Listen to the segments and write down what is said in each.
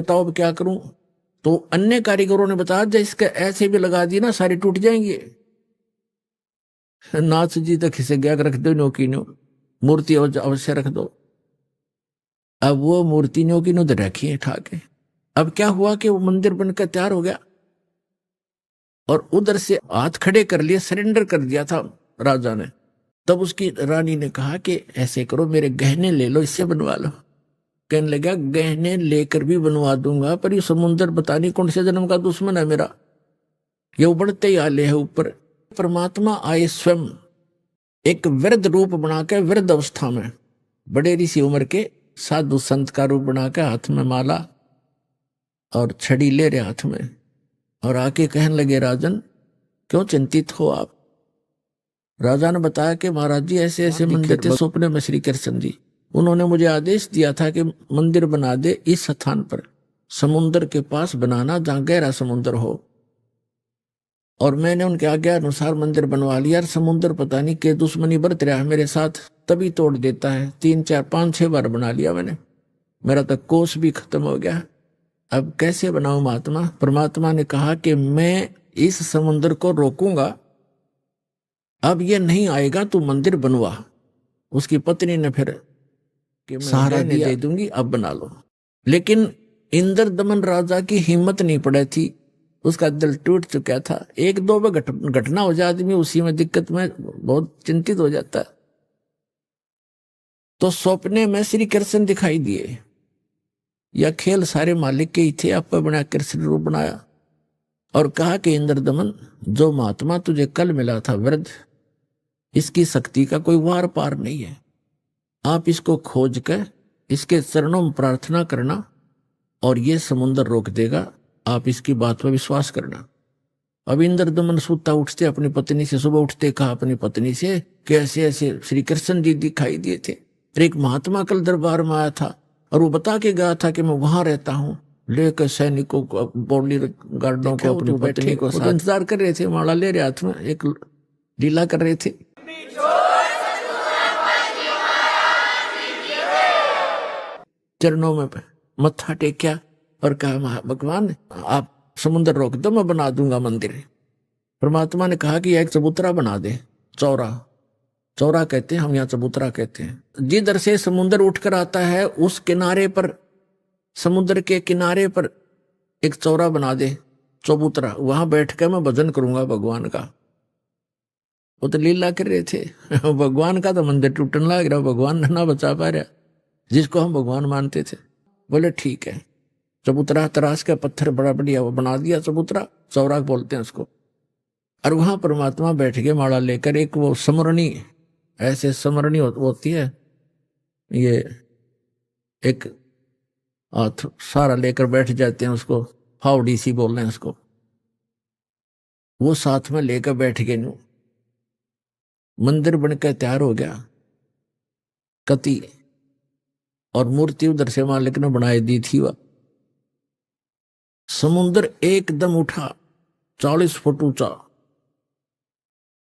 बताओ अब क्या करूं? तो अन्य कारीगरों ने बताया जब इसके ऐसे भी लगा दिए ना सारे टूट जाएंगे। नाथ जी तो खिसे गया, रख दो न्योकी न्यो, मूर्ति अवश्य रख दो। अब वो मूर्ति न्योकी न्यो रखी है ठाके। अब क्या हुआ कि वो मंदिर बनकर तैयार हो गया और उधर से हाथ खड़े कर लिए, सरेंडर कर दिया था राजा ने। तब उसकी रानी ने कहा कि ऐसे करो, मेरे गहने ले लो, इससे बनवा लो। कहने लगा गहने लेकर भी बनवा दूंगा, पर ये समुन्द्र पता नहीं कौन से जन्म का दुश्मन है मेरा, ये उबड़ते ही आले है ऊपर। परमात्मा आए स्वयं एक वृद्ध रूप बनाकर, वृद्ध अवस्था में बड़े ऋषि उम्र के साधु संत का रूप बनाकर, हाथ में माला और छड़ी ले रहे हाथ में, और आके कहने लगे राजन क्यों चिंतित हो आप? राजा ने बताया कि महाराज जी ऐसे ऐसे मंदिर थे सपने में श्री कृष्ण जी, उन्होंने मुझे आदेश दिया था कि मंदिर बना दे इस स्थान पर, समुन्द्र के पास बनाना जहां गहरा समुन्द्र हो। और मैंने उनके आज्ञा अनुसार मंदिर बनवा लिया। और समुन्द्र पता नहीं के दुश्मनी बरत रहा है मेरे साथ, तभी तोड़ देता है। 3 4 5 6 बार बना लिया मैंने, मेरा तो कोष भी खत्म हो गया। अब कैसे बनाऊं महात्मा? परमात्मा ने कहा कि मैं इस समुन्द्र को रोकूंगा, अब ये नहीं आएगा, तू मंदिर बनवा। उसकी पत्नी ने फिर कि सहारा दे दूंगी, अब बना लो। लेकिन इंद्रदमन राजा की हिम्मत नहीं पड़ी थी, उसका दिल टूट चुका था। 1 2 में घटना हो जाए आदमी उसी में दिक्कत में बहुत चिंतित हो जाता है। तो सपने में श्री कृष्ण दिखाई दिए। यह खेल सारे मालिक के ही थे, आप बना कृष्ण रूप बनाया और कहा कि इंद्रदमन, जो महात्मा तुझे कल मिला था वृद्ध, इसकी शक्ति का कोई वार पार नहीं है। आप इसको खोज कर इसके चरणों में प्रार्थना करना और ये समुन्द्र रोक देगा, आप इसकी बात पर विश्वास करना। अब इंद्रदमन सुता उठते अपनी पत्नी से, सुबह उठते कहा अपनी पत्नी से कि ऐसे ऐसे श्री कृष्ण जी दिखाई दिए थे, एक महात्मा कल दरबार में आया था और वो बता के गया था कि मैं वहां रहता हूँ। लेकर सैनिकों को, बॉडी गार्डों को, अपनी पत्नी को साथ इंतजार कर रहे थे, माला ले रहे हाथ में, एक लीला कर रहे थे। चरणों में मत्था टेक्या और कहा भगवान आप समुद्र रोक दो, मैं बना दूंगा मंदिर। परमात्मा ने कहा कि एक चबूतरा बना दे, चौरा, चौरा कहते हैं हम यहाँ, चबूतरा कहते हैं। जिधर से समुद्र उठकर आता है उस किनारे पर, समुद्र के किनारे पर एक चौरा बना दे, चबूतरा, वहां बैठ कर मैं भजन करूंगा भगवान का। वो तो लीला कर रहे थे भगवान का तो मंदिर टूटने लग रहा, भगवान ना बचा पा रहा जिसको हम भगवान मानते थे। बोले ठीक है, चबूतरा तराश का पत्थर बड़ा बढ़िया वो बना दिया, चबूतरा, चौरा बोलते हैं उसको। और वहां परमात्मा बैठ के माला लेकर, एक वो समरणी, ऐसे समरणी होती है, ये एक हाथ सारा लेकर बैठ जाते हैं, उसको फावड़ी सी बोल रहे हैं उसको, वो साथ में लेकर बैठ गए। न्यू मंदिर बनकर तैयार हो गया कति, और मूर्ति उधर से मालिक ने बनाई दी थी। वह समुद्र एकदम उठा 40 फुट ऊंचा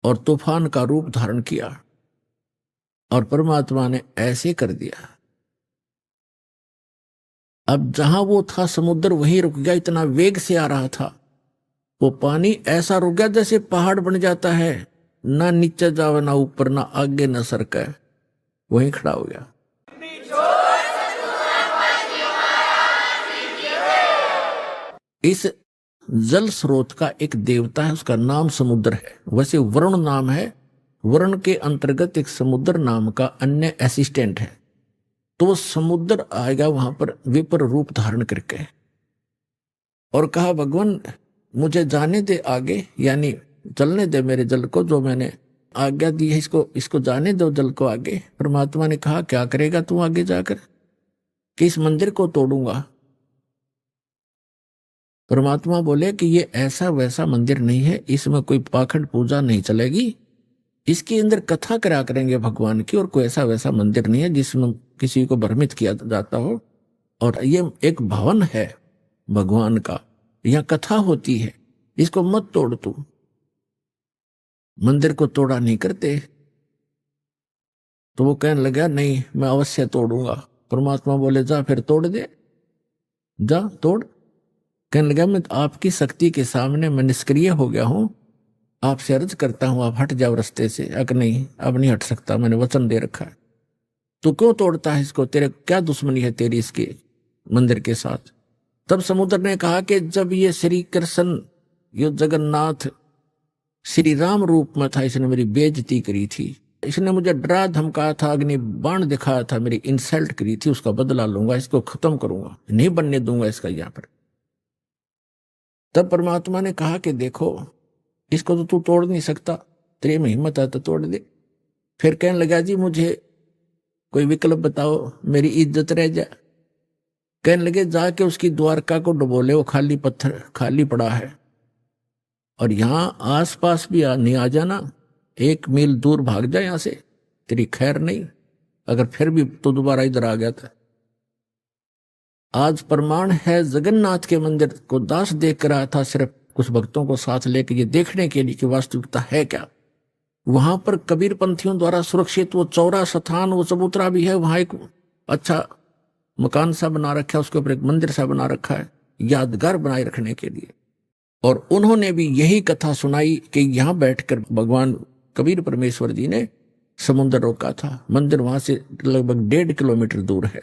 और तूफान का रूप धारण किया, और परमात्मा ने ऐसे कर दिया। अब जहां वो था समुद्र वहीं रुक गया, इतना वेग से आ रहा था वो पानी, ऐसा रुक गया जैसे पहाड़ बन जाता है, ना नीचे जावे ना ऊपर, ना आगे ना सरके, वहीं खड़ा हो गया। इस जल स्रोत का एक देवता है, उसका नाम समुद्र है। वैसे वरुण नाम है, वरुण के अंतर्गत एक समुद्र नाम का अन्य असिस्टेंट है। तो वो समुद्र आएगा वहां पर विपर रूप धारण करके, और कहा भगवान मुझे जाने दे आगे, यानी चलने दे मेरे जल को, जो मैंने आज्ञा दी है इसको जाने दो जल को आगे। परमात्मा ने कहा क्या करेगा तू आगे जाकर? कि इस मंदिर को तोड़ूंगा। परमात्मा बोले कि ये ऐसा वैसा मंदिर नहीं है, इसमें कोई पाखंड पूजा नहीं चलेगी, इसके अंदर कथा करा करेंगे भगवान की, और कोई ऐसा वैसा मंदिर नहीं है जिसमें किसी को भ्रमित किया जाता हो। और ये एक भवन है भगवान का, यहाँ कथा होती है, इसको मत तोड़ तू। मंदिर को तोड़ा नहीं करते। तो वो कहने लगा नहीं मैं अवश्य तोड़ूंगा। परमात्मा बोले जा फिर तोड़ दे। जा तोड़। कहने लगा मैं आपकी शक्ति के सामने मैं निष्क्रिय हो गया हूं, आपसे अर्ज करता हूं आप हट जाओ रास्ते से। अगर नहीं, अब नहीं हट सकता, मैंने वचन दे रखा है। तू क्यों तोड़ता है इसको, तेरे क्या दुश्मनी है तेरी इसके मंदिर के साथ। तब समुद्र ने कहा कि जब ये श्री कृष्ण, ये जगन्नाथ श्री राम रूप में था, इसने मेरी बेइज्जती करी थी, इसने मुझे डरा धमकाया था, अग्नि बाण दिखाया था, मेरी इंसल्ट करी थी, उसका बदला लूंगा, इसको खत्म करूंगा, नहीं बनने दूंगा इसका यहां पर। तब परमात्मा ने कहा कि देखो इसको तो तू तोड़ नहीं सकता, तेरे में हिम्मत है तो तोड़ दे। फिर कहने लगा जी मुझे कोई विकल्प बताओ, मेरी इज्जत रह जाए। कहने लगे जाके उसकी द्वारका को डुबो ले, वो खाली पत्थर खाली पड़ा है, और यहां आसपास भी नहीं आ जाना, 1 मील दूर भाग जा यहां से, तेरी खैर नहीं, अगर फिर भी तो दोबारा इधर आ गया था। आज प्रमाण है जगन्नाथ के मंदिर को दास देख कर आया था, सिर्फ कुछ भक्तों को साथ लेकर ये देखने के लिए कि वास्तविकता है क्या। वहां पर कबीर पंथियों द्वारा सुरक्षित वो चौरा स्थान, वो चबूतरा भी है, वहां एक अच्छा मकान सा बना रखा है, उसके ऊपर एक मंदिर सा बना रखा है यादगार बनाए रखने के लिए। और उन्होंने भी यही कथा सुनाई कि यहां बैठकर भगवान कबीर परमेश्वर जी ने समुद्र रोका था। मंदिर वहां से लगभग 1.5 किलोमीटर दूर है,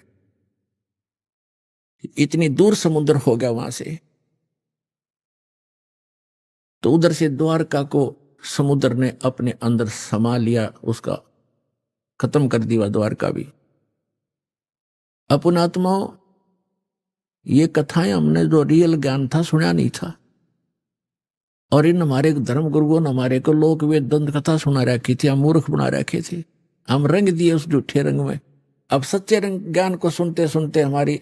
इतनी दूर समुद्र हो गया वहां से। तो उधर से द्वारका को समुद्र ने अपने अंदर समा लिया, उसका खत्म कर दिया द्वारका भी। अपुनात्माओं, ये कथाएं हमने जो रियल ज्ञान था सुना नहीं था, और इन हमारे धर्म गुरुओं ने हमारे को लोक वेद दंत कथा सुना रखी थी, हम मूर्ख बना रखे थे, हम रंग दिए उस झूठे रंग में। अब सच्चे रंग ज्ञान को सुनते सुनते हमारी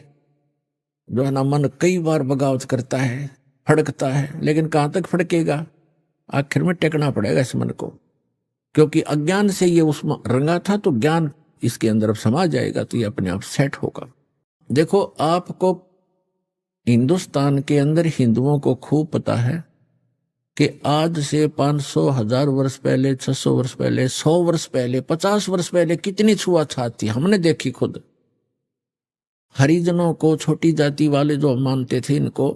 जो है ना मन कई बार बगावत करता है, फड़कता है, लेकिन कहां तक फड़केगा, आखिर में टेकना पड़ेगा इस मन को, क्योंकि अज्ञान से ये उसमें रंगा था, तो ज्ञान इसके अंदर अब समा जाएगा तो ये अपने आप सेट होगा। देखो आपको हिंदुस्तान के अंदर हिंदुओं को खूब पता है कि आज से 500 1000 वर्ष पहले, 600 वर्ष पहले, 100 वर्ष पहले, 50 वर्ष पहले कितनी छुआछात थी, हमने देखी खुद। हरिजनों को, छोटी जाति वाले जो मानते थे, इनको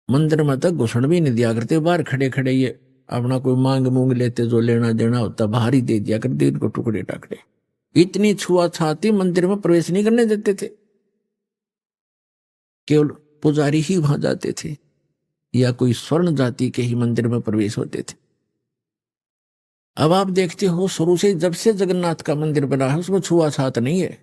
मंदिर में तक घुसण भी नहीं दिया करते, बाहर खड़े खड़े ये अपना कोई मांग मूंग लेते, जो लेना देना होता बाहर ही दे दिया करते इनको, टुकड़े टाकड़े। इतनी छुआछाती, मंदिर में प्रवेश नहीं करने देते थे, केवल पुजारी ही वहां जाते थे, या कोई स्वर्ण जाति के ही मंदिर में प्रवेश होते थे। अब आप देखते हो शुरू से जब से जगन्नाथ का मंदिर बना है उसमें छुआछात नहीं है।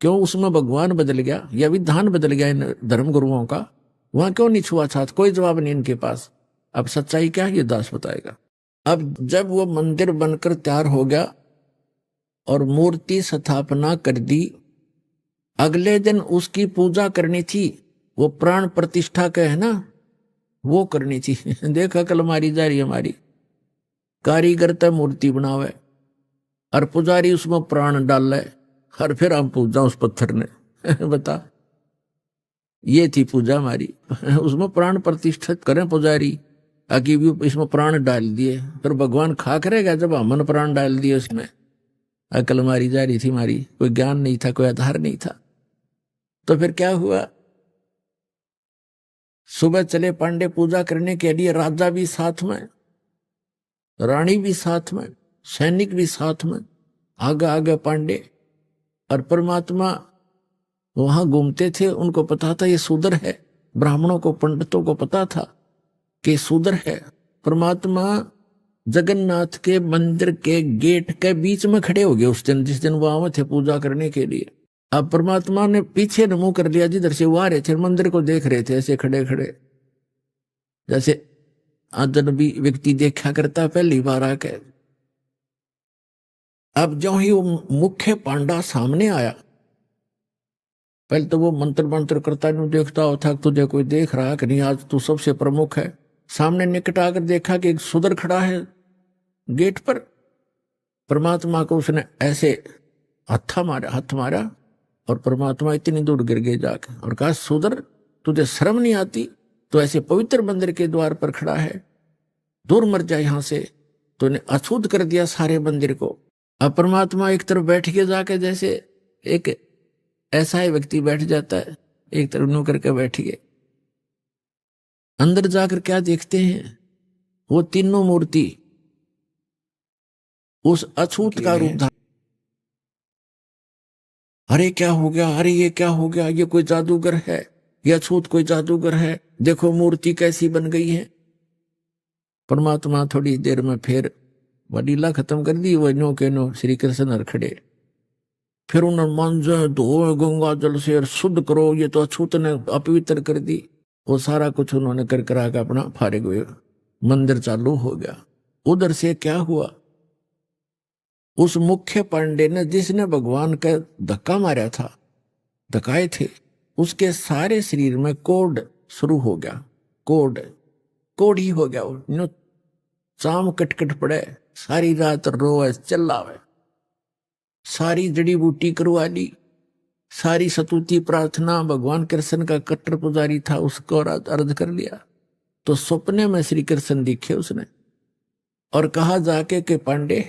क्यों? उसमें भगवान बदल गया या विधान बदल गया इन धर्म गुरुओं का, वहां क्यों नहीं छुआछात? कोई जवाब नहीं इनके पास। अब सच्चाई क्या है ये दास बताएगा। अब जब वो मंदिर बनकर तैयार हो गया और मूर्ति स्थापना कर दी, अगले दिन उसकी पूजा करनी थी, वो प्राण प्रतिष्ठा का है ना, वो करनी थी। देखा कल मारी जा रही हमारी, कारीगर तो मूर्ति बनावे और पुजारी उसमें प्राण डाल ले, और फिर हम पूजा उस पत्थर ने। बता, ये थी पूजा हमारी। उसमें प्राण प्रतिष्ठित करें पुजारी, आगे भी इसमें प्राण डाल दिए, फिर भगवान खा करेगा जब हमने प्राण डाल दिए उसमें। अकल मारी जा रही थी हमारी, कोई ज्ञान नहीं था, कोई आधार नहीं था। तो फिर क्या हुआ, सुबह चले पांडे पूजा करने के लिए, राजा भी साथ में, रानी भी साथ में, सैनिक भी साथ में, आगे आगे पांडे। और परमात्मा वहां घूमते थे, उनको पता था ये शूद्र है, ब्राह्मणों को, पंडितों को पता था कि शूद्र है। परमात्मा जगन्नाथ के मंदिर के गेट के बीच में खड़े हो गए उस दिन, जिस दिन वो आए थे पूजा करने के लिए। अब परमात्मा ने पीछे न मुंह कर लिया, जिधर से वो आ रहे थे मंदिर को देख रहे थे, ऐसे खड़े खड़े, जैसे अजनबी व्यक्ति देखा करता पहली बार आके। अब जो ही वो मुख्य पांडा सामने आया, पहले तो वो मंत्र मंत्र करता नहीं देखता था, तुझे कोई देख रहा कि नहीं, आज तू सबसे प्रमुख है। सामने निकट आकर देखा कि एक शूद्र खड़ा है गेट पर। परमात्मा को उसने ऐसे हाथ मारा और परमात्मा इतनी दूर गिर गए जाके, और कहा, शूद्र तुझे शर्म नहीं आती, तो ऐसे पवित्र मंदिर के द्वार पर खड़ा है, दूर मर जा यहां से। तो उन्हें अछूत कर दिया सारे मंदिर को। अब परमात्मा एक तरफ बैठ के जाके, जैसे एक ऐसा ही व्यक्ति बैठ जाता है, एक तरफ नो करके बैठ गए। अंदर जाकर क्या देखते हैं, वो तीनों मूर्ति उस अछूत का रूप धारण। अरे क्या हो गया, अरे ये क्या हो गया, ये कोई जादूगर है, ये अछूत कोई जादूगर है, देखो मूर्ति कैसी बन गई है। परमात्मा थोड़ी देर में फिर वह लीला खत्म कर दी, वो नो के नो श्री कृष्ण हर खड़े। फिर उन्होंने मांझे धो गंगा जल से शुद्ध करो, ये तो अछूत ने अपवित्र कर दी। वो सारा कुछ उन्होंने कर करा के अपना फारिग हुए, मंदिर चालू हो गया। उधर से क्या हुआ, उस मुख्य पांडे ने जिसने भगवान का धक्का मारा था, धक्काए थे, उसके सारे शरीर में कोढ़ शुरू हो गया। कोढ़ ही हो गया। वो चाम कटकट पड़े, सारी रात रोए चिल्लावे, सारी जड़ी बूटी करवा ली, सारी सतुति प्रार्थना, भगवान कृष्ण का कट्टर पुजारी था उसको अर्ज कर लिया। तो सपने में श्री कृष्ण दिखे उसने और कहा जाके कि पांडे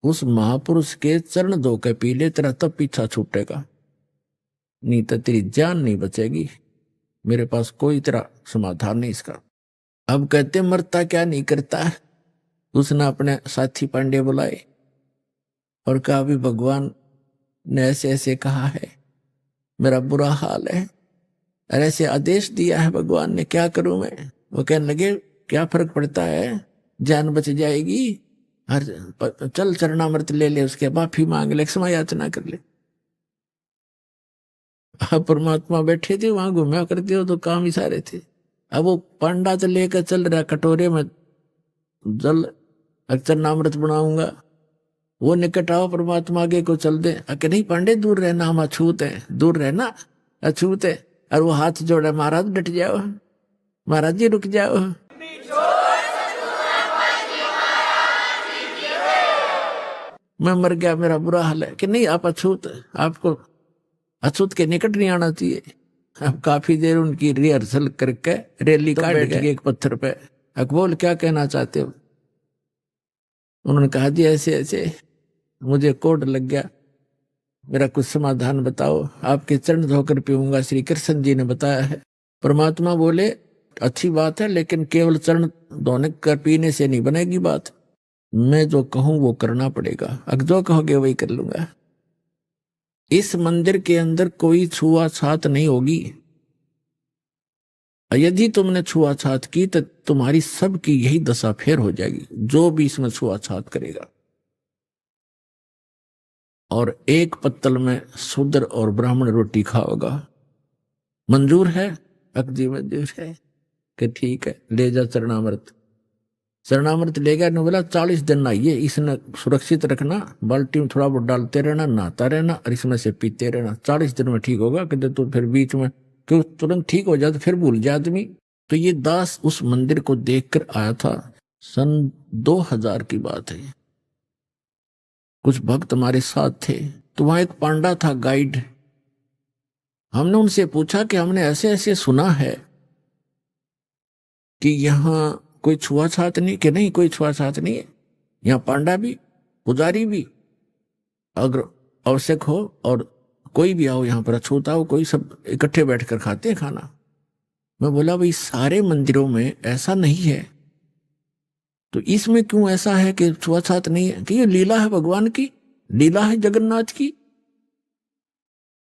उस महापुरुष के चरण धो के पी ले, तेरा तब पीछा छूटेगा, नहीं तो तेरी जान नहीं बचेगी, मेरे पास कोई तेरा समाधान नहीं इसका। अब कहते मरता क्या नहीं करता। उसने अपने साथी पांडे बुलाए और कहा भी भगवान ने ऐसे ऐसे कहा है, मेरा बुरा हाल है, और ऐसे आदेश दिया है भगवान ने, क्या करूं मैं। वो कहने लगे क्या फर्क पड़ता है, जान बच जाएगी, हर चल चरणामृत ले ले, उसके माफी मांग ले, क्षमा याचना कर ले। अब परमात्मा बैठे थे वहां, घूमया करते हो तो काम ही सारे थे। अब वो पांडा तो लेकर चल रहा कटोरे में जल, चरणामृत बनाऊंगा, वो निकट आओ परमात्मा आगे को चल दे। अके नहीं पांडे दूर रहना, हम अछूत है, दूर रहना, अछूत है। और वो हाथ जोड़ा, महाराज डट जाओ, महाराज जी रुक जाओ। मैं मर गया, मेरा बुरा हाल है। कि नहीं आप अछूत, आपको अछूत के निकट नहीं आना चाहिए। अब काफी देर उनकी रिहर्सल करके रैली काट गए एक पत्थर पे। अकबोल क्या कहना चाहते हो। उन्होंने कहा जी ऐसे ऐसे मुझे कोढ़ लग गया, मेरा कुछ समाधान बताओ, आपके चरण धोकर पीऊंगा, श्री कृष्ण जी ने बताया है। परमात्मा बोले अच्छी बात है, लेकिन केवल चरण धोने कर पीने से नहीं बनेगी बात, मैं जो कहूं वो करना पड़ेगा, अगर जो कहोगे वही कर लूंगा। इस मंदिर के अंदर कोई छुआछात नहीं होगी, यदि तुमने छुआछात की तो तुम्हारी सबकी यही दशा फेर हो जाएगी, जो भी इसमें छुआछात करेगा। और एक पत्तल में शूद्र और ब्राह्मण रोटी खाओगा, मंजूर है? अकजी मंजूर है। कि ठीक है ले जा चरणामृत। चरणामृत ले गया, ने बोला 40 दिन नहाइए, इसने सुरक्षित रखना, बाल्टी में थोड़ा बहुत डालते रहना, नहाता रहना और इसमें से पीते रहना, 40 दिन में ठीक होगा। कहते तो फिर बीच में क्यों तुरंत ठीक हो जाए तो फिर भूल जाए आदमी। तो ये दास उस मंदिर को देखकर आया था, सन 2000 की बात है। कुछ भक्त हमारे साथ थे, तो वहां एक पांडा था गाइड। हमने उनसे पूछा कि हमने ऐसे ऐसे सुना है कि यहाँ कोई छुआछात नहीं। कि नहीं कोई छुआछात नहीं है, यहाँ पांडा भी पुजारी भी अगर आवश्यक हो और कोई भी आओ यहाँ पर अछूता हो, कोई सब इकट्ठे बैठकर खाते हैं खाना। मैं बोला भाई सारे मंदिरों में ऐसा नहीं है, तो इसमें क्यों ऐसा है कि छुआछात नहीं है? कि ये लीला है भगवान की, लीला है जगन्नाथ की।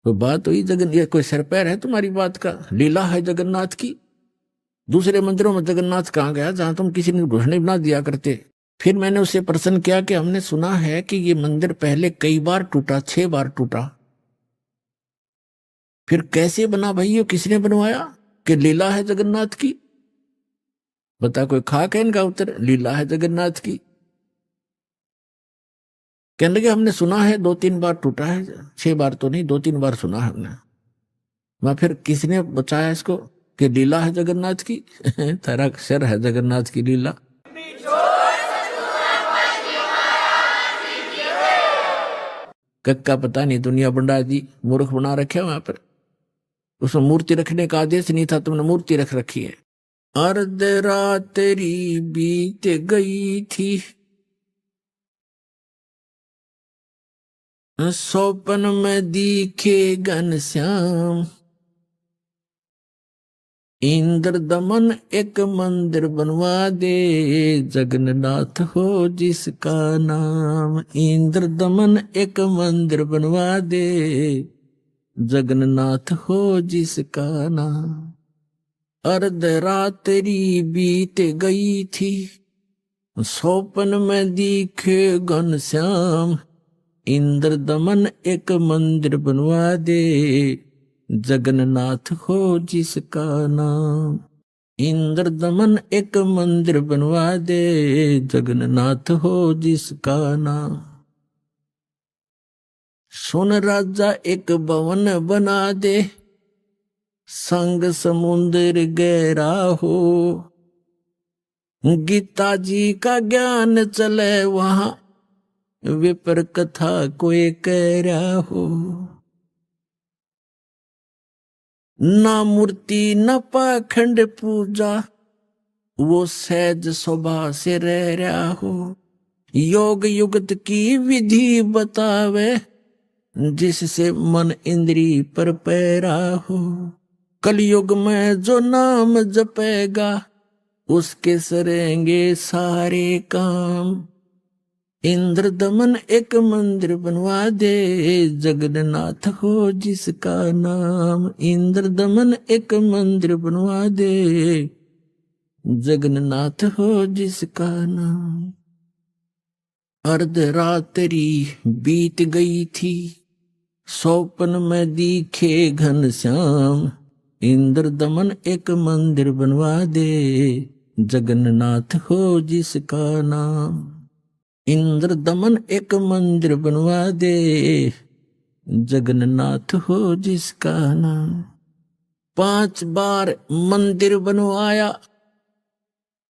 तो बात हुई ये कोई सिर पैर है तुम्हारी बात का, लीला है जगन्नाथ की। दूसरे मंदिरों में जगन्नाथ कहाँ गया जहां तुम किसी ने घोषणा बना दिया करते। फिर मैंने उससे प्रश्न किया कि हमने सुना है कि ये मंदिर पहले कई बार टूटा, 6 बार टूटा, फिर कैसे बना भाई, ये किसने बनवाया? कि लीला है जगन्नाथ की। बता कोई खाक है इनका उत्तर, लीला है जगन्नाथ की। कहने लगे हमने सुना है 2-3 बार टूटा है, 6 बार तो नहीं, 2-3 बार सुना है हमने। मैं फिर किसने बचाया इसको कि लीला है जगन्नाथ की? तेरा सिर है जगन्नाथ की लीला। कक्का पता नहीं दुनिया बंडा जी मूर्ख बना रखे वहां पर, उसमें मूर्ति रखने का आदेश नहीं था, तुमने मूर्ति रख रखी है। अर्ध रात तेरी बीत गई थी, सौपन में दिखे घनश्याम, इंद्र दमन एक मंदिर बनवा दे, जगन्नाथ हो जिसका नाम। इंद्र दमन एक मंदिर बनवा दे, जगन्नाथ हो जिसका नाम। अर्धरात्रि बीत गई थी, सौपन में दिखे घनश्याम। इंद्र दमन एक मंदिर बनवा दे, जगन्नाथ हो जिसका नाम। इंद्र दमन एक मंदिर बनवा दे, जगन्नाथ हो जिसका नाम। सुन राजा एक भवन बना दे, संग समुद्र गहरा हो। गीता जी का ज्ञान चले वहां, विपर कथा कोई कह रहा हो। ना मूर्ति न पाखंड पूजा, वो सहज स्वभाव से रह रहा हो। योग युगत की विधि बतावे, जिससे मन इंद्री पर पैरा हो। कलयुग में जो नाम जपेगा, उसके सरेंगे सारे काम। इंद्र दमन एक मंदिर बनवा दे, जगन्नाथ हो जिसका नाम। इंद्र दमन एक मंदिर बनवा दे, जगन्नाथ हो जिसका नाम। अर्धरात्रि बीत गई थी, सौपन में दिखे घनश्याम। इंद्र दमन एक मंदिर बनवा दे, जगन्नाथ हो जिसका नाम। इंद्र दमन एक मंदिर बनवा दे, जगन्नाथ हो जिसका नाम। 5 बार मंदिर बनवाया,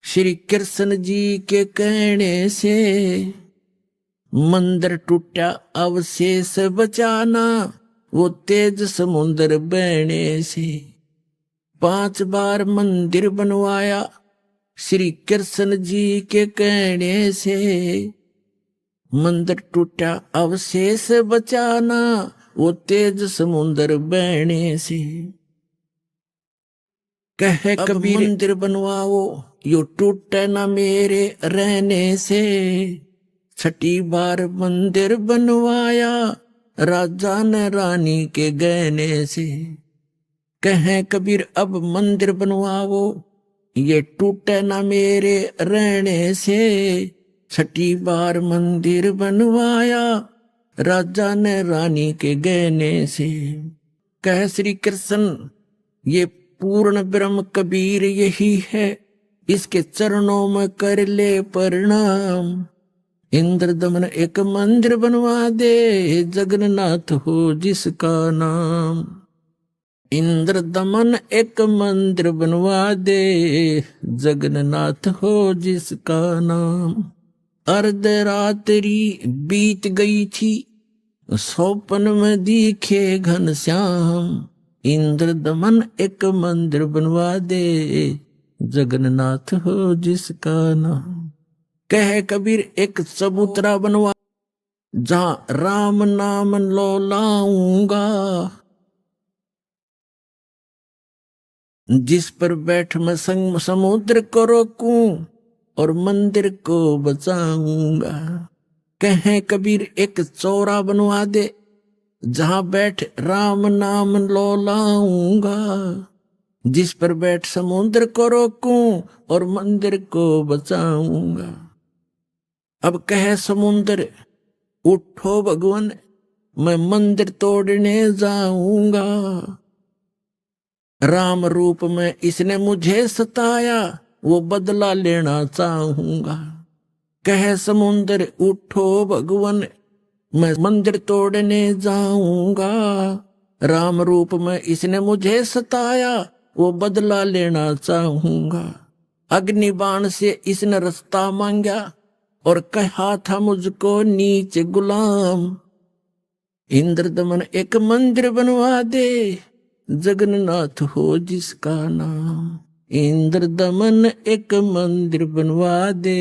श्री कृष्ण जी के कहने से। मंदिर टूटा अवशेष बचाना, वो तेज समुद्र बहने से। 5 बार मंदिर बनवाया, श्री कृष्ण जी के कहने से। मंदिर टूटा अवशेष बचाना, वो तेज समुद्र बहने से। कहे कबीर मंदिर बनवाओ, यो टूटे ना मेरे रहने से। 6 बार मंदिर बनवाया, राजा ने रानी के गहने से। कहे कबीर अब मंदिर बनवाओ, ये टूटे ना मेरे रहने से। 6 बार मंदिर बनवाया, राजा ने रानी के गहने से। कह श्री कृष्ण ये पूर्ण ब्रह्म कबीर यही है, इसके चरणों में कर ले प्रणाम। इंद्र दमन एक मंदिर बनवा दे, जगन्नाथ हो जिसका नाम। इंद्र दमन एक मंदिर बनवा दे, जगन्नाथ हो जिसका नाम। अर्धरात्रि बीत गई थी, सौपन में दिखे घनश्याम। इंद्र दमन एक मंदिर बनवा दे, जगन्नाथ हो जिसका नाम। कह कबीर एक चबूतरा बनवा, जहां राम नाम लो लाऊंगा। जिस पर बैठ मैं संग समुद्र को रोकूं, और मंदिर को बचाऊंगा। कहे कबीर एक चौरा बनवा दे, जहां बैठ राम नाम लो लाऊंगा। जिस पर बैठ समुद्र को रोकूं, और मंदिर को बचाऊंगा। अब कहे समुद्र उठो भगवान, मैं मंदिर तोड़ने जाऊंगा। राम रूप में इसने मुझे सताया, वो बदला लेना चाहूंगा। कहे समुद्र उठो भगवान, मैं मंदिर तोड़ने जाऊंगा। राम रूप में इसने मुझे सताया, वो बदला लेना चाहूंगा। अग्नि बाण से इसने रास्ता मांगा, और कहा था मुझको नीच गुलाम। इंद्र दमन एक मंदिर बनवा दे, जगन्नाथ हो जिसका नाम। इंद्र दमन एक मंदिर बनवा दे,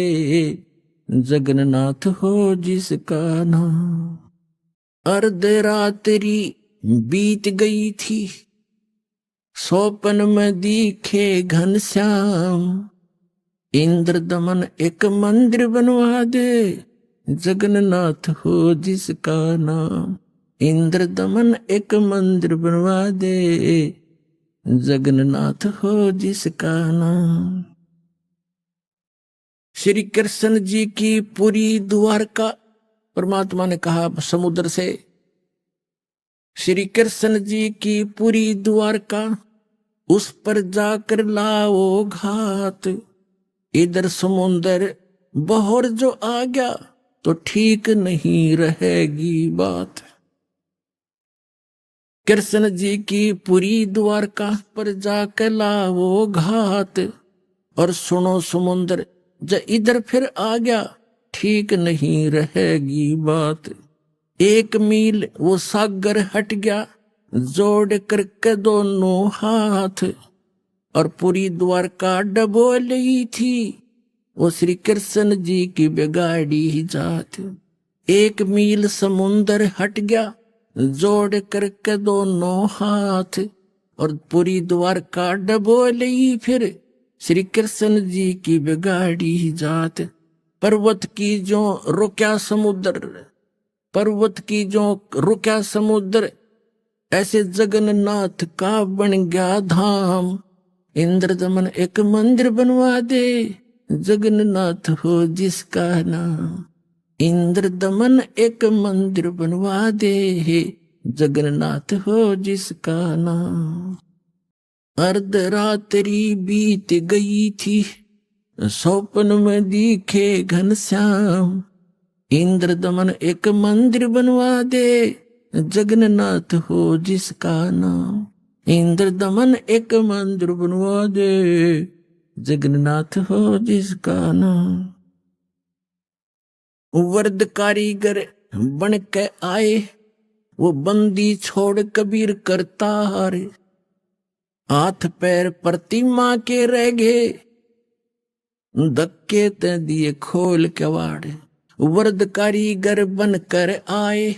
जगन्नाथ हो जिसका नाम। अर्धरात्रि बीत गई थी, स्वप्न में दिखे घनश्याम, इंद्र दमन एक मंदिर बनवा दे, जगन्नाथ हो जिसका नाम। इंद्र दमन एक मंदिर बनवा दे, जगन्नाथ हो जिसका नाम। श्री कृष्ण जी की पूरी द्वारका, परमात्मा ने कहा समुद्र से, श्री कृष्ण जी की पूरी द्वारका, उस पर जाकर लाओ घात। इधर समुद्र बहर जो आ गया तो ठीक नहीं रहेगी बात। कृष्ण जी की पूरी द्वारका पर जाकर लाओ घात, और सुनो समुद्र जब इधर फिर आ गया ठीक नहीं रहेगी बात। 1 मील वो सागर हट गया, जोड़ करके दोनों हाथ, और पूरी द्वारका डबो ली थी, वो श्री कृष्ण जी की बिगाड़ी जात। 1 मील समुंदर हट गया, जोड़ करके दोनों हाथ, और पूरी द्वारका डबो ली फिर श्री कृष्ण जी की बिगाड़ी जात। पर्वत की जो रुक्या समुद्र, पर्वत की जो रुक्या समुद्र, ऐसे जगन्नाथ का बन गया धाम। इंद्र दमन एक मंदिर बनवा दे, जगन्नाथ हो जिसका नाम। इंद्र दमन एक मंदिर बनवा दे, जगन्नाथ हो जिसका नाम। अर्धरात्रि बीत गई थी, स्वप्न में दिखे घनश्याम। इंद्र दमन एक मंदिर बनवा दे, जगन्नाथ हो जिसका नाम। इंद्र दमन एक मंदिर बनवा दे, जगन्नाथ हो जिसका नाम। वर्द कारीगर बन के आए, वो बंदी छोड़ कबीर करतार। हाथ पैर प्रतिमा के रह गए, धक्के ते दिए खोल के वाड़े। वर्द कारीगर बनकर आए,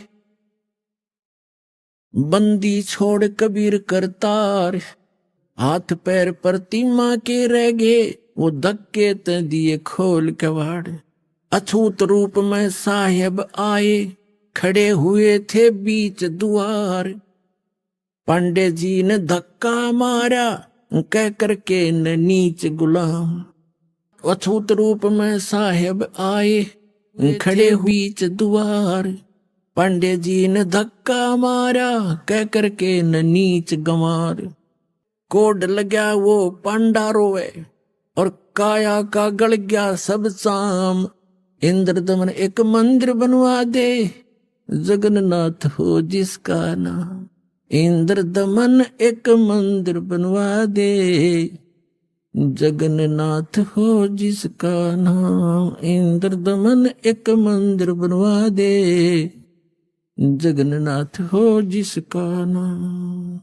बंदी छोड़ कबीर करतार। हाथ पैर प्रतिमा के रह गए, वो धक्के ते दिए खोल के वाड़े। अछूत रूप में साहेब आए, खड़े हुए थे बीच द्वार। पांडे जी ने धक्का मारा, कह करके न नीच गुलाम। अछूत रूप में साहेब आए, खड़े बीच द्वार। पांडे जी ने धक्का मारा, कह करके न नीच गंवार। कोड लग्या वो पांडा रोवे, और काया का गल गया सब साम। इंद्र दमन एक मंदिर बनवा दे, जगन्नाथ हो जिसका नाम। इंद्र दमन एक मंदिर बनवा दे, जगन्नाथ हो जिसका नाम। इंद्र दमन एक मंदिर बनवा दे, जगन्नाथ हो जिसका नाम।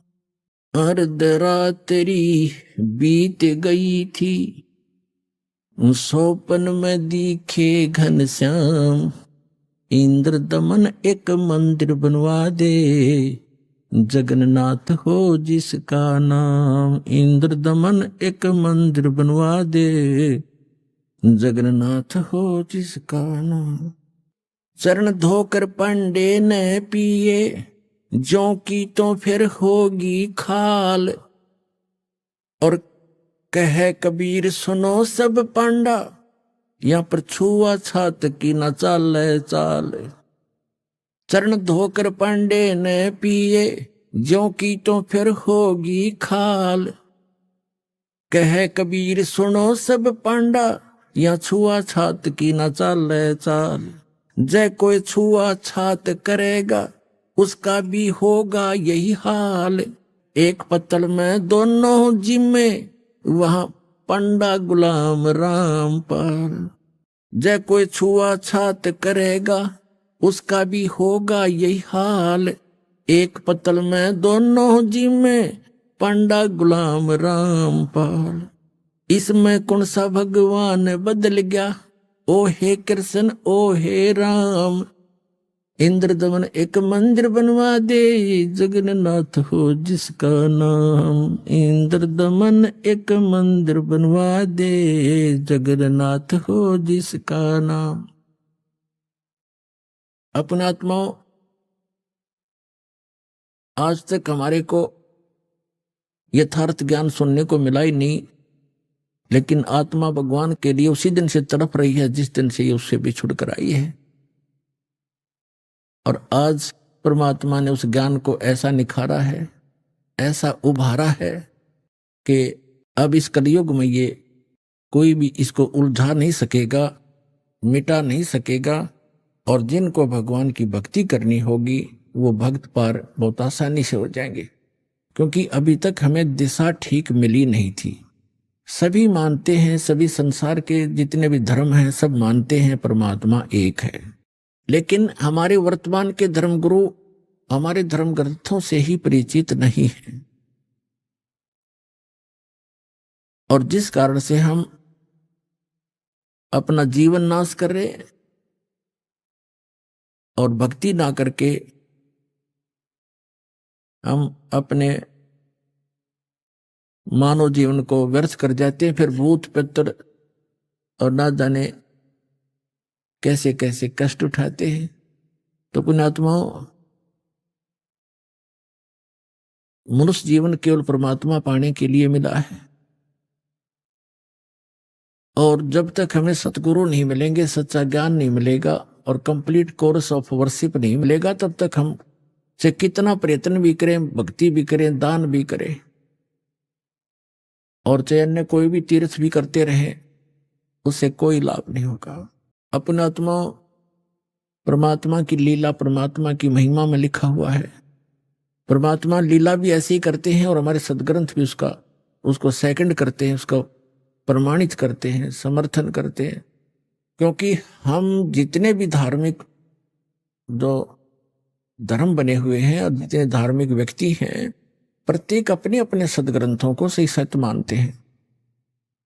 अर्धरात्रि बीत गई थी, स्वप्न में दिखे घनश्याम। इंद्र दमन एक मंदिर बनवा दे, जगन्नाथ हो जिसका नाम। इंद्र दमन एक मंदिर बनवा दे, जगन्नाथ हो जिसका नाम। चरण धोकर पांडे ने पिए, ज्यों की तो फिर होगी खाल। और कहे कबीर सुनो सब पांडा, यहाँ पर छुआ छात की न चाले चाल। चरण धोकर पांडे ने पिए, ज्यों की तो फिर होगी खाल। कहे कबीर सुनो सब पांडा, यहाँ छुआ छात की न चाले चाल। जय कोई छुआ छात करेगा, उसका भी होगा यही हाल। एक पत्तल में दोनों जिम्मे, वहां पंडा गुलाम रामपाल। जय कोई छुआ छात करेगा, उसका भी होगा यही हाल। एक पत्तल में दोनों जिम्मे, पंडा गुलाम रामपाल। इसमें कौन सा भगवान बदल गया, ओ हे कृष्ण ओ हे राम। इंद्र दमन एक मंदिर बनवा दे, जगन्नाथ हो जिसका नाम। इंद्र दमन एक मंदिर बनवा दे, जगन्नाथ हो जिसका नाम। अपने आत्माओं, आज तक हमारे को यथार्थ ज्ञान सुनने को मिला ही नहीं, लेकिन आत्मा भगवान के लिए उसी दिन से तड़प रही है जिस दिन से ये उससे बिछुड़ कर आई है। और आज परमात्मा ने उस ज्ञान को ऐसा निखारा है, ऐसा उभारा है कि अब इस कलयुग में ये कोई भी इसको उलझा नहीं सकेगा, मिटा नहीं सकेगा। और जिनको भगवान की भक्ति करनी होगी वो भक्त पार बहुत आसानी से हो जाएंगे, क्योंकि अभी तक हमें दिशा ठीक मिली नहीं थी। सभी मानते हैं, सभी संसार के जितने भी धर्म हैं सब मानते हैं परमात्मा एक है, लेकिन हमारे वर्तमान के धर्मगुरु हमारे धर्म ग्रंथों से ही परिचित नहीं है, और जिस कारण से हम अपना जीवन नाश कर रहे हैं और भक्ति ना करके हम अपने मानव जीवन को व्यर्थ कर जाते हैं। फिर भूत पितर और ना जाने कैसे कैसे कष्ट उठाते हैं। तो पुण्यात्माओं, मनुष्य जीवन केवल परमात्मा पाने के लिए मिला है, और जब तक हमें सतगुरु नहीं मिलेंगे, सच्चा ज्ञान नहीं मिलेगा और कंप्लीट कोर्स ऑफ वर्शिप नहीं मिलेगा, तब तक हम से कितना प्रयत्न भी करें, भक्ति भी करें, दान भी करें और चाहे अन्य कोई भी तीर्थ भी करते रहे, उससे कोई लाभ नहीं होगा। अपने आत्मा परमात्मा की लीला, परमात्मा की महिमा में लिखा हुआ है। परमात्मा लीला भी ऐसे ही करते हैं और हमारे सदग्रंथ भी उसको सेकंड करते हैं, उसको प्रमाणित करते हैं, समर्थन करते हैं। क्योंकि हम जितने भी धार्मिक जो धर्म बने हुए हैं और जितने धार्मिक व्यक्ति हैं, प्रत्येक अपने अपने सदग्रंथों को सही सत्य मानते हैं।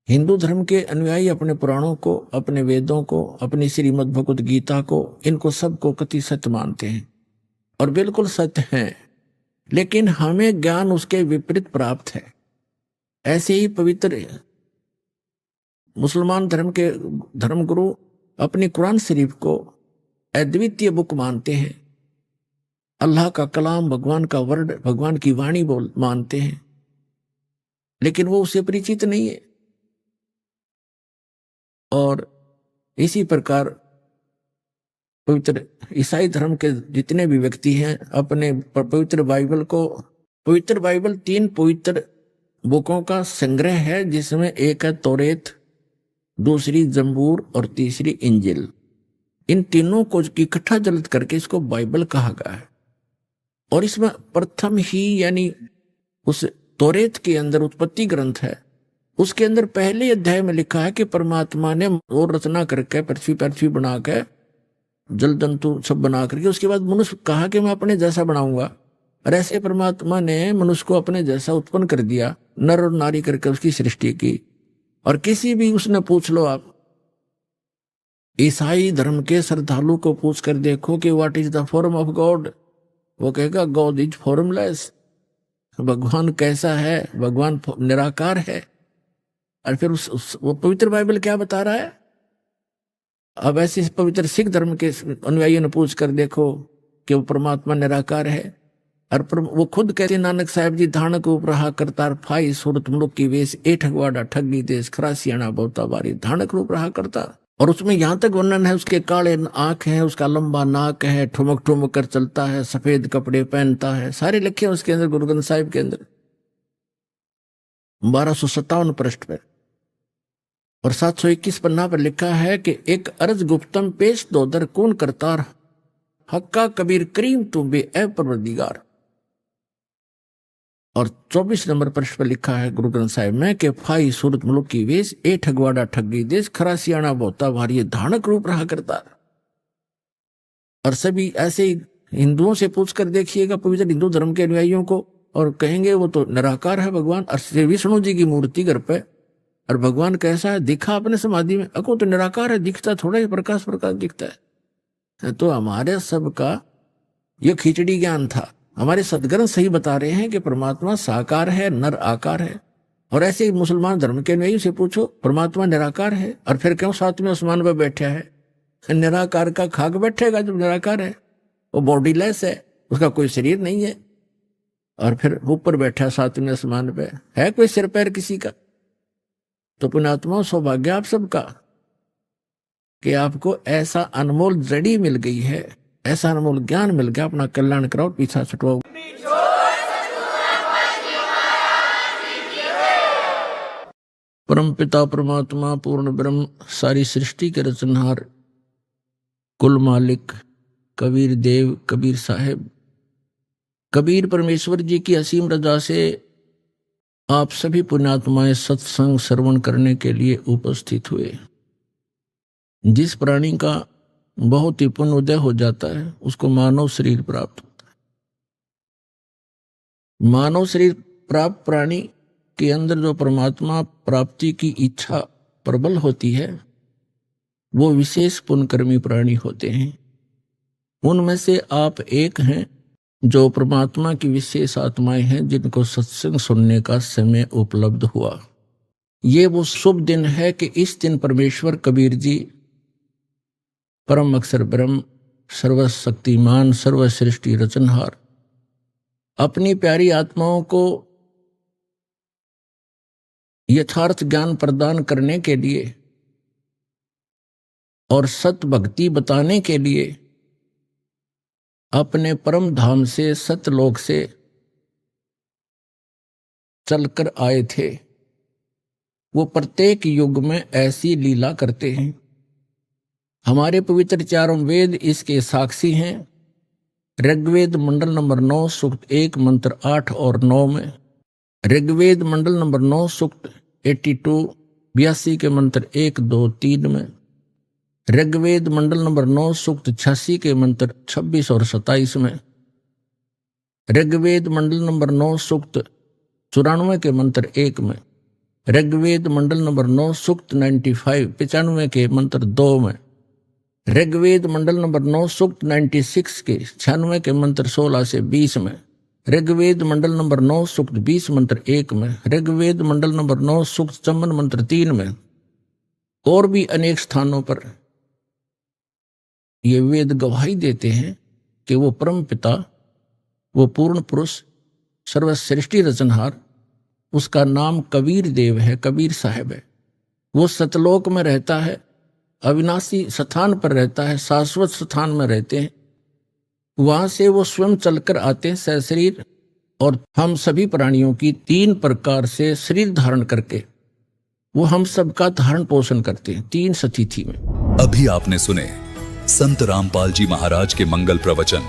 हिंदू धर्म के अनुयायी अपने पुराणों को, अपने वेदों को, अपनी श्रीमद् भगवद गीता को, इनको सबको कति सत्य मानते हैं और बिल्कुल सत्य हैं, लेकिन हमें ज्ञान उसके विपरीत प्राप्त है। ऐसे ही पवित्र मुसलमान धर्म के धर्मगुरु अपनी कुरान शरीफ को अद्वितीय बुक मानते हैं, अल्लाह का कलाम, भगवान का वर्ड, भगवान की वाणी बोल मानते हैं, लेकिन वो उससे परिचित नहीं है। और इसी प्रकार पवित्र ईसाई धर्म के जितने भी व्यक्ति हैं अपने पवित्र बाइबल को, पवित्र बाइबल 3 पवित्र बुकों का संग्रह है, जिसमें एक है तौरेत, दूसरी जंबूर और तीसरी इंजिल। इन तीनों को इकट्ठा जल्द करके इसको बाइबल कहा गया है। और इसमें प्रथम ही यानी उस तौरेत के अंदर उत्पत्ति ग्रंथ है, उसके अंदर पहले अध्याय में लिखा है कि परमात्मा ने और रचना करके पृथ्वी बना के जल जंतु सब बना करके उसके बाद मनुष्य कहा कि मैं अपने जैसा बनाऊंगा। और ऐसे परमात्मा ने मनुष्य को अपने जैसा उत्पन्न कर दिया, नर और नारी करके उसकी सृष्टि की। और किसी भी उसने पूछ लो आप ईसाई धर्म के श्रद्धालु को पूछ कर देखो कि what is the form of God, वो कहेगा गॉड इज फॉर्मलेस। भगवान कैसा है? भगवान निराकार है। और फिर वो पवित्र बाइबल क्या बता रहा है? अब ऐसे पवित्र सिख धर्म के अनुयायियों ने पूछ कर देखो कि वो परमात्मा निराकार है। और वो खुद कहते नानक साहब जी धानक उपरहा करतार फाई सूरत मुलुक की वेश ए ठगवाड़ा ठगी देश खरासियाना बहुता बारी धानक रूप रहा करतार। और उसमें यहां तक वर्णन है उसके काले आंख है, उसका लंबा नाक है, ठुमक ठुमक कर चलता है, सफेद कपड़े पहनता है, सारे लिखे उसके अंदर गुरु ग्रंथ साहिब के अंदर 1257 पृष्ठ पर। और 721 पन्ना पर लिखा है कि एक अर्ज गुप्तम पेश दो दर कौन करतार हक्का कबीर करीम तुम बे ए परवरदिगार। और 24 नंबर पृष्ठ पर लिखा है गुरु ग्रंथ साहिब में कि फाई सूरत मुलुक की वेश ए ठगवाड़ा ठगी देश खरासियाना बहुता भारी धानक रूप रहा करता। और सभी ऐसे ही हिंदुओं से पूछ कर देखिएगा पवित्र हिंदू धर्म के अनुयायियों को, और कहेंगे वो तो निराकार है भगवान। और श्री विष्णु जी की मूर्ति घर पे, और भगवान कैसा है? दिखा अपने समाधि में, अको तो निराकार है, दिखता थोड़ा ही प्रकाश प्रकाश दिखता है। तो हमारे सबका ये खिचड़ी ज्ञान था। हमारे सदग्रंथ सही बता रहे हैं कि परमात्मा साकार है, नर आकार है। और ऐसे ही मुसलमान धर्म के नहीं से पूछो, परमात्मा निराकार है, और फिर क्यों सातवें आसमान पर बैठा है? निराकार का खाक बैठेगा जब निराकार है, वो बॉडीलेस है, उसका कोई शरीर नहीं है, और फिर ऊपर बैठा सातवें आसमान पे, है कोई सिर पैर किसी का? तो पुण्यात्मा सौभाग्य आप सबका कि आपको ऐसा अनमोल जड़ी मिल गई है, ऐसा अनमोल ज्ञान मिल गया। अपना कल्याण कराओ, पीछा छुटवाओ। परम पिता परमात्मा पूर्ण ब्रह्म, सारी सृष्टि के रचनहार, कुल मालिक कबीर देव, कबीर साहेब, कबीर परमेश्वर जी की असीम रजा से आप सभी पुण्यात्माएं सत्संग श्रवण करने के लिए उपस्थित हुए। जिस प्राणी का बहुत ही पुण्य उदय हो जाता है उसको मानव शरीर प्राप्त होता है। मानव शरीर प्राप्त प्राणी के अंदर जो परमात्मा प्राप्ति की इच्छा प्रबल होती है वो विशेष पुण्यकर्मी प्राणी होते हैं। उनमें से आप एक हैं जो परमात्मा की विशेष आत्माएं हैं जिनको सत्संग सुनने का समय उपलब्ध हुआ। ये वो शुभ दिन है कि इस दिन परमेश्वर कबीर जी परम अक्षर ब्रह्म, सर्वशक्तिमान, सर्वसृष्टि रचनहार, अपनी प्यारी आत्माओं को यथार्थ ज्ञान प्रदान करने के लिए और सत भक्ति बताने के लिए अपने परम धाम से, सतलोक से चलकर आए थे। वो प्रत्येक युग में ऐसी लीला करते हैं। हमारे पवित्र चारों वेद इसके साक्षी हैं। ऋग्वेद मंडल नंबर 9 सूक्त 1 मंत्र 8 और 9 में, ऋग्वेद मंडल नंबर 9 सूक्त 82 के मंत्र 1, 2, 3 में, ऋग्वेद मंडल नंबर 9 सूक्त 86 के मंत्र 26 और 27 में, ऋग्वेद मंडल नंबर 9 सूक्त 94 के मंत्र 1 में, ऋग्वेद मंडल नंबर 9 सूक्त 95 के मंत्र 2 में, ऋग्वेद मंडल नंबर 9 सूक्त 96 के 96 के मंत्र 16 से 20 में, ऋग्वेद मंडल नंबर 9 सूक्त 20 मंत्र 1 में, ऋग्वेद मंडल नंबर 9 सूक्त 54 मंत्र 3 में, और भी अनेक स्थानों पर ये वेद गवाही देते हैं कि वो परम पिता, वो पूर्ण पुरुष, सर्वसृष्टि रचनहार, उसका नाम कबीर देव है, कबीर साहब है। वो सतलोक में रहता है, अविनाशी स्थान पर रहता है, शाश्वत स्थान में रहते हैं। वहां से वो स्वयं चलकर आते हैं सशरीर, और हम सभी प्राणियों की 3 प्रकार से शरीर धारण करके वो हम सबका धारण पोषण करते हैं 3 सतिथि में। अभी आपने सुने संत रामपाल जी महाराज के मंगल प्रवचन।